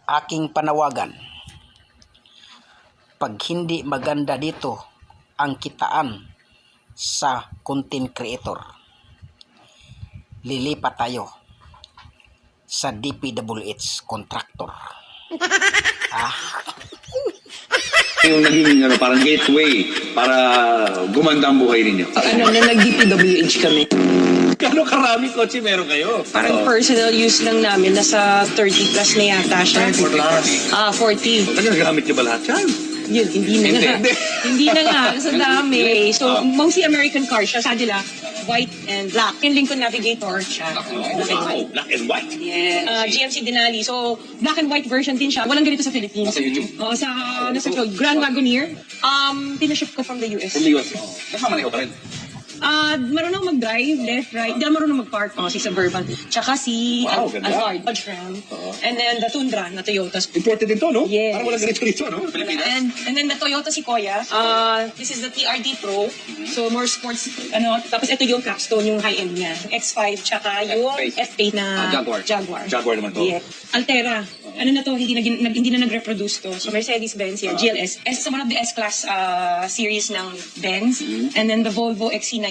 aking panawagan, pag hindi maganda dito ang kitaan sa content creator, lilipat tayo sa DPWH contractor. Yung naging parang gateway para gumanda ang buhay ninyo. Na nag-DPWH kami. Kano karami kotse meron kayo? Parang personal use lang namin. Nasa 30 plus na yata siya. 40. Ano, nagamit niyo ba lahat yan? Yun, hindi na nga. Hindi. Hindi na nga. Sa dami. So, mostly American car siya. Cadillac, white and black. Yung Lincoln Navigator siya. Black and white. Black and white. Yes. GMC Denali. So, black and white version din siya. Walang ganito sa Philippines. Sa YouTube? Oo, nasa Grand Wagoneer. Pinaship ko from the US. From the US. Nakamaneho ka rin. Marunong mag-drive, left, right. Hindi marunong mag-park. Si Suburban. Tsaka si Wow, ganda. Alphard, Dodge Ram. And then the Tundra na Toyota. Imported din to, no? Yes. Parang walang ganito dito, no? Pilipinas. And then the Toyota Sequoia. This is the TRD Pro. So more sports, tapos ito yung capstone, yung high-end niya. X5, tsaka yung F8 na Jaguar. Jaguar naman to. Yeah. Altera. Ano na to, hindi na nag-reproduce to. So Mercedes-Benz yan, GLS. It's one of the S-Class series ng Benz. And then the Volvo XC90.